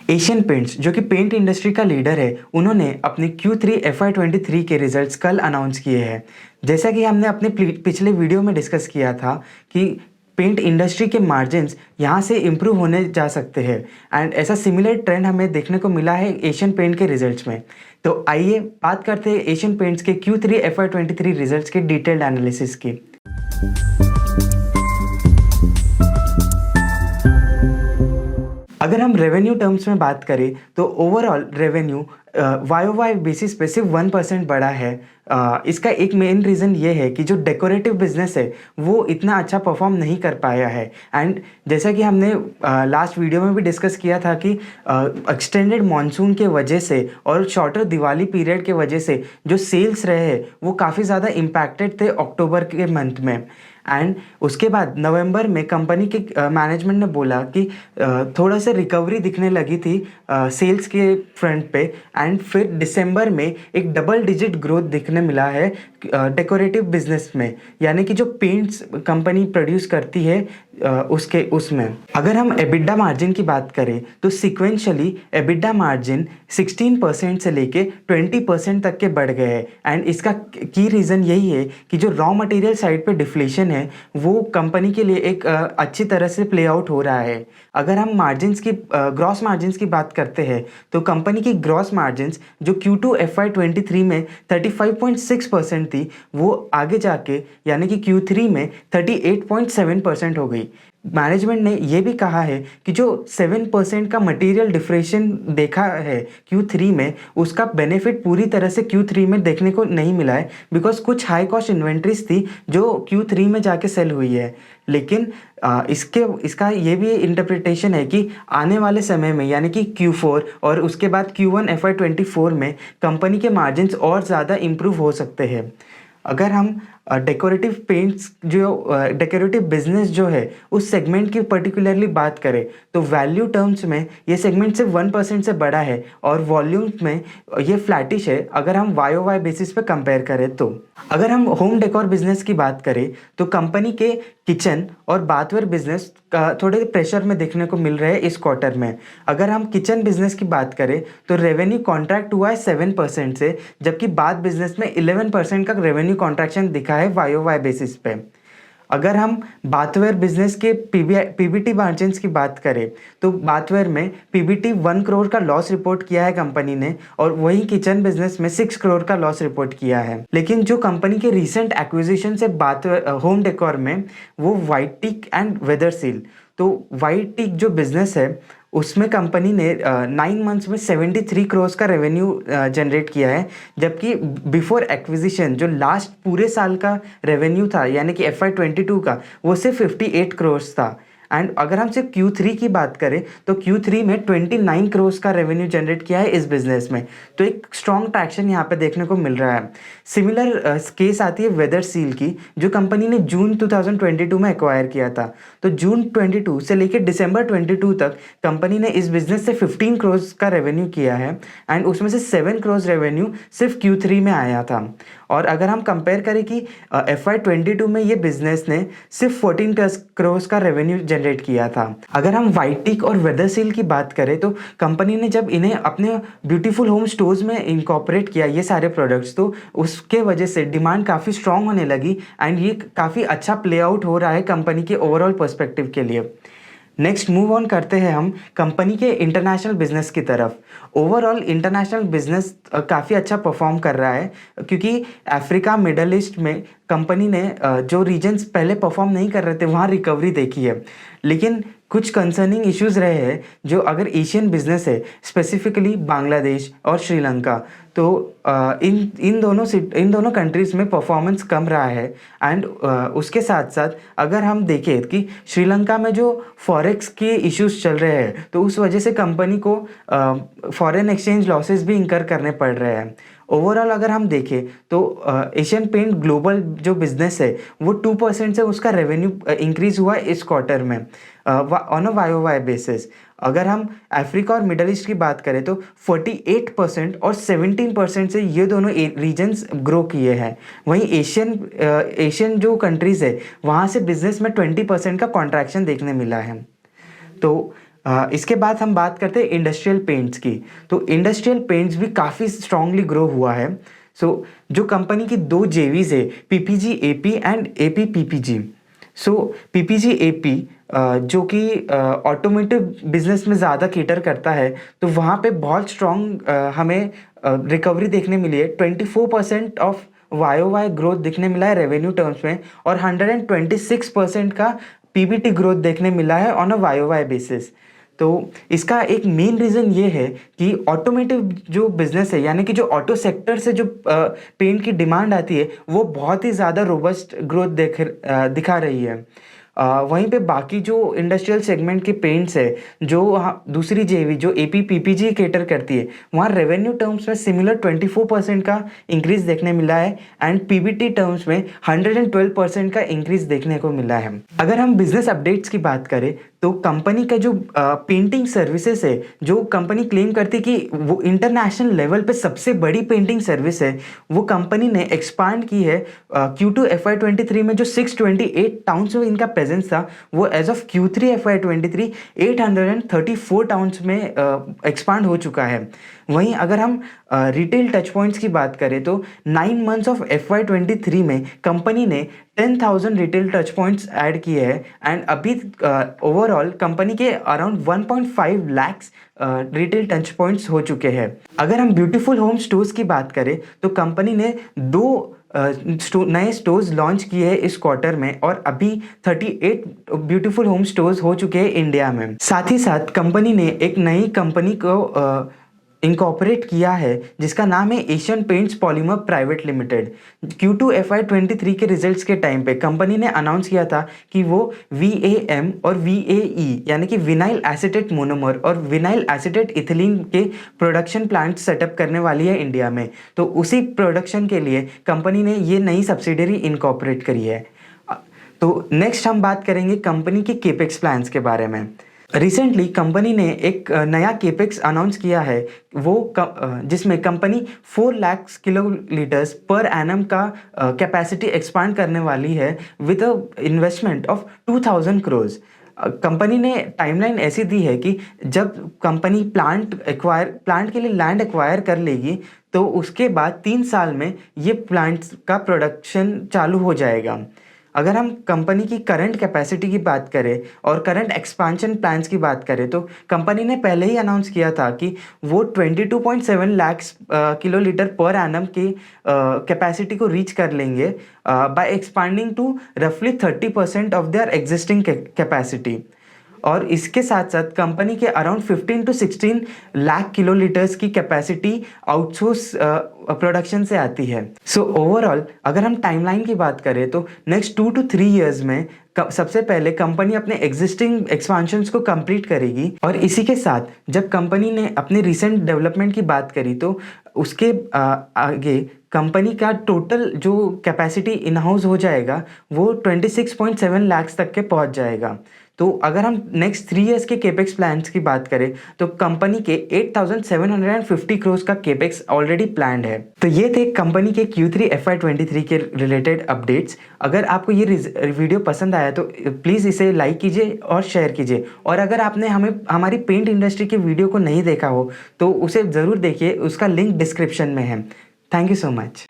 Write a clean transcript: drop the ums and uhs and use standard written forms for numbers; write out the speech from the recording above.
Asian paints जो कि paint industry का लीडर है, उन्होंने अपने Q3 FY23 के रिजल्ट्स कल अनाउंस किए हैं। जैसा कि हमने अपने पिछले वीडियो में डिस्कस किया था कि पेंट इंडस्ट्री के मार्जिन्स यहाँ से इम्प्रूव होने जा सकते हैं एंड ऐसा सिमिलर ट्रेंड हमें देखने को मिला है एशियन पेंट के रिजल्ट्स में। तो आइए बात करते हैं एशियन पेंट्स के Q3 FY23 रिजल्ट्स के डिटेल्ड एनालिसिस की। अगर हम रेवेन्यू टर्म्स में बात करें तो ओवरऑल रेवेन्यू वाई बेसिस पे सिर्फ 1% बढ़ा है। इसका एक मेन रीज़न ये है कि जो डेकोरेटिव बिजनेस है वो इतना अच्छा परफॉर्म नहीं कर पाया है। एंड जैसा कि हमने लास्ट वीडियो में भी डिस्कस किया था कि एक्सटेंडेड मॉनसून के वजह से और शॉर्टर दिवाली पीरियड के वजह से जो सेल्स रहे वो काफ़ी ज़्यादा इम्पैक्टेड थे अक्टूबर के मंथ में। एंड उसके बाद नवंबर में कंपनी के मैनेजमेंट ने बोला कि थोड़ा सा रिकवरी दिखने लगी थी सेल्स के फ्रंट पे। एंड फिर दिसंबर में एक डबल डिजिट ग्रोथ दिखने मिला है डेकोरेटिव बिजनेस में, यानी कि जो पेंट्स कंपनी प्रोड्यूस करती है उसमें। अगर हम एबिडा मार्जिन की बात करें तो सिक्वेंशली एबिडा मार्जिन 16% से लेके 20% तक के बढ़ गए हैं। एंड इसका की रीज़न यही है कि जो रॉ मटेरियल साइड पे डिफ्लेशन है वो कंपनी के लिए एक अच्छी तरह से प्ले आउट हो रहा है। अगर हम मार्जिन्स की ग्रॉस मार्जिन्स की बात करते हैं तो कंपनी की ग्रॉस मार्जिन्स जो Q2 FY23 में 35.6% थी वो आगे जाके यानी कि Q3 में 38.7% हो गई। मैनेजमेंट ने ये भी कहा है कि जो 7% का मटेरियल डिफ्लेशन देखा है Q3 में, उसका बेनिफिट पूरी तरह से Q3 में देखने को नहीं मिला है बिकॉज कुछ हाई कॉस्ट इन्वेंट्रीज थी जो Q3 में जाके सेल हुई है। लेकिन इसका ये भी इंटरप्रिटेशन है कि आने वाले समय में यानी कि Q4 और उसके बाद Q1 FY24 में कंपनी के मार्जिन्स और ज़्यादा इम्प्रूव हो सकते हैं। अगर हम डेकोरेटिव पेंट्स जो डेकोरेटिव बिजनेस जो है उस सेगमेंट की पर्टिकुलरली बात करें तो वैल्यू टर्म्स में ये सेगमेंट सिर्फ 1% से बड़ा है और वॉल्यूम में ये फ्लैटिश है अगर हम YOY बेसिस पे कंपेयर करें तो। अगर हम होम डेकोर बिजनेस की बात करें तो कंपनी के किचन और बाथवेयर बिजनेस का थोड़े प्रेशर में देखने को मिल रहे हैं इस क्वार्टर में। अगर हम किचन बिजनेस की बात करें तो रेवेन्यू कॉन्ट्रैक्ट हुआ है 7% से, जबकि बाथ बिजनेस में 11% का रेवेन्यू कॉन्ट्रैक्शन दिखा है YOY बेसिस पे। अगर हम बाथवेयर बिजनेस के PBT मार्जिन्स की बात करें तो बाथवेयर में PBT 1 करोड़ का लॉस रिपोर्ट किया है कंपनी ने और वही किचन बिजनेस में 6 करोड़ का लॉस रिपोर्ट किया है। लेकिन जो कंपनी के रीसेंट एक्विजिशन से बाथवेयर होम डेकोर में वो White Teak and Weather Seal, तो वाइट टीक जो बिजनेस है उसमें कंपनी ने 9 मंथ्स में 73 करोड़ का रेवेन्यू जनरेट किया है, जबकि बिफोर एक्विजिशन जो लास्ट पूरे साल का रेवेन्यू था यानी कि FY22 का वो सिर्फ 58 करोड़ था। एंड अगर हम सिर्फ Q3 की बात करें तो Q3 में 29 करोड़ का रेवेन्यू जनरेट किया है इस बिजनेस में, तो एक स्ट्रॉन्ग ट्रैक्शन यहाँ पे देखने को मिल रहा है। सिमिलर केस आती है वेदर सील की जो कंपनी ने जून 2022 में एक्वायर किया था। तो जून 22 से लेकर दिसंबर 22 तक कंपनी ने इस बिजनेस से 15 करोड़ का रेवेन्यू किया है एंड उसमें से 7 करोड़ रेवेन्यू सिर्फ Q3 में आया था। और अगर हम कंपेयर करें कि FY22 में ये बिजनेस ने सिर्फ 14 करोड़ का रेवेन्यू जनरेट किया था। अगर हम वाइट टीक और वेदर सील की बात करें तो कंपनी ने जब इन्हें अपने ब्यूटीफुल होम स्टोर्स में इनकॉर्पोरेट किया ये सारे प्रोडक्ट्स, तो उसके वजह से डिमांड काफ़ी स्ट्रांग होने लगी एंड ये काफ़ी अच्छा प्ले आउट हो रहा है कंपनी के ओवरऑल पर्सपेक्टिव के लिए। नेक्स्ट मूव ऑन करते हैं हम कंपनी के इंटरनेशनल बिजनेस की तरफ। ओवरऑल इंटरनेशनल बिजनेस काफ़ी अच्छा परफॉर्म कर रहा है क्योंकि अफ्रीका मिडल ईस्ट में कंपनी ने जो रीजन्स पहले परफॉर्म नहीं कर रहे थे वहाँ रिकवरी देखी है। लेकिन कुछ कंसर्निंग इश्यूज रहे हैं जो अगर एशियन बिजनेस है स्पेसिफिकली बांग्लादेश और श्रीलंका, तो इन दोनों कंट्रीज़ में परफॉर्मेंस कम रहा है। एंड उसके साथ साथ अगर हम देखें कि श्रीलंका में जो फॉरेक्स के इश्यूज चल रहे हैं तो उस वजह से कंपनी को फॉरेन एक्सचेंज लॉसेस भी इंकर करने पड़ रहे हैं। ओवरऑल अगर हम देखें तो एशियन पेंट ग्लोबल जो बिजनेस है वो 2% से उसका रेवेन्यू इंक्रीज हुआ इस क्वार्टर में ऑन अ YOY बेसिस। अगर हम अफ्रीका और मिडल ईस्ट की बात करें तो 48% और 17% से ये दोनों रीजन्स ग्रो किए हैं। वहीं एशियन जो कंट्रीज़ है वहाँ से बिजनेस में 20% का कॉन्ट्रैक्शन देखने मिला है। तो इसके बाद हम बात करते हैं इंडस्ट्रियल पेंट्स की। तो इंडस्ट्रियल पेंट्स भी काफ़ी स्ट्रांगली ग्रो हुआ है। जो कंपनी की दो जेवीज है, PPG AP and AP PPG. PPG AP जो कि ऑटोमोटिव बिजनेस में ज़्यादा केटर करता है, तो वहाँ पे बहुत स्ट्रॉन्ग हमें रिकवरी देखने मिली है। 24% ऑफ वाई ग्रोथ दिखने मिला है रेवेन्यू टर्म्स में, और 126% का पीबीटी ग्रोथ देखने मिला है ऑन अ वाई बेसिस। तो इसका एक मेन रीज़न ये है कि ऑटोमेटिव जो बिज़नेस है, यानी कि जो ऑटो सेक्टर से जो पेंट की डिमांड आती है, वो बहुत ही ज़्यादा रोबस्ट ग्रोथ दिखा रही है। वहीं पे बाकी जो इंडस्ट्रियल सेगमेंट के पेंट्स है, जो दूसरी जेवी जो एपी पीपीजी केटर करती है, वहाँ रेवेन्यू टर्म्स में सिमिलर 24% का इंक्रीज देखने मिला है, एंड पीबीटी टर्म्स में 112% का इंक्रीज देखने को मिला है। अगर हम बिजनेस अपडेट्स की बात करें, तो कंपनी का जो पेंटिंग सर्विसेज है, जो कंपनी क्लेम करती है कि वो इंटरनेशनल लेवल पे सबसे बड़ी पेंटिंग सर्विस है, वो कंपनी ने एक्सपांड की है। Q2 FY23 में जो 628 टाउन्स में इनका प्रेजेंस था, वो as of Q3 FY23 834 towns में एक्सपांड हो चुका है। वहीं अगर हम रिटेल टच पॉइंट्स की बात करें, तो 9 मंथ्स ऑफ FY23 में कंपनी ने 10,000 रिटेल टच पॉइंट्स ऐड किए हैं, एंड अभी ओवरऑल कंपनी के around 1.5 lakhs retail touch points हो चुके हैं। अगर हम ब्यूटीफुल होम स्टोर्स की बात करें, तो कंपनी ने दो नए स्टोर्स लॉन्च किए हैं इस क्वार्टर में, और अभी 38 ब्यूटीफुल होम स्टोर्स हो चुके हैं इंडिया में। साथ ही साथ कंपनी ने एक नई कंपनी को इनकॉर्पोरेट किया है, जिसका नाम है Asian paints polymer private limited. Q2 FY23 के रिजल्ट्स के टाइम पे कंपनी ने अनाउंस किया था कि वो VAM और VAE यानी कि विनाइल एसीटेट मोनोमर और विनाइल एसीटेट इथिलीन के प्रोडक्शन प्लांट सेटअप करने वाली है इंडिया में। तो उसी प्रोडक्शन के लिए कंपनी ने ये नई सब्सिडरी इनकॉर्पोरेट करी है। तो नेक्स्ट हम बात करेंगे कंपनी के केपेक्स प्लान्स के बारे में। रिसेंटली कंपनी ने एक नया केपेक्स अनाउंस किया है, जिसमें company 4 lakh kilolitres per annum का कैपेसिटी एक्सपांड करने वाली है with a investment of 2000 crore. Company ने टाइमलाइन ऐसी दी है कि जब कंपनी प्लांट के लिए लैंड एक्वायर कर लेगी, तो उसके बाद 3 साल में ये प्लांट्स का प्रोडक्शन चालू हो जाएगा। अगर हम कंपनी की करंट कैपेसिटी की बात करें और करंट एक्सपांशन प्लान्स की बात करें, तो कंपनी ने पहले ही अनाउंस किया था कि वो 22.7 लाख किलोलीटर पर एनम की कैपेसिटी को रीच कर लेंगे बाय एक्सपांडिंग टू रफली 30% ऑफ देयर एग्जिस्टिंग कैपेसिटी। और इसके साथ साथ कंपनी के अराउंड 15 to 16 लाख किलोलीटर्स की कैपेसिटी आउटसोर्स प्रोडक्शन से आती है। ओवरऑल अगर हम टाइमलाइन की बात करें, तो नेक्स्ट 2 to 3 ईयर्स में सबसे पहले कंपनी अपने एग्जिस्टिंग एक्सपांशंस को कंप्लीट करेगी, और इसी के साथ जब कंपनी ने अपने रिसेंट डेवलपमेंट की बात करी, तो उसके आगे कंपनी का टोटल जो कैपेसिटी इन हाउस हो जाएगा, वो 26.7 लाख तक के पहुंच जाएगा। तो अगर हम नेक्स्ट 3 ईयर्स के केपेक्स प्लान्स की बात करें, तो कंपनी के 8,750 करोड़ का केपेक्स ऑलरेडी प्लान्ड है। तो ये थे कंपनी के Q3 FY23 के रिलेटेड अपडेट्स। अगर आपको ये वीडियो पसंद आया, तो प्लीज़ इसे लाइक कीजिए और शेयर कीजिए, और अगर आपने हमारी पेंट इंडस्ट्री के वीडियो को नहीं देखा हो, तो उसे ज़रूर देखिए, उसका लिंक डिस्क्रिप्शन में है। Thank you so much.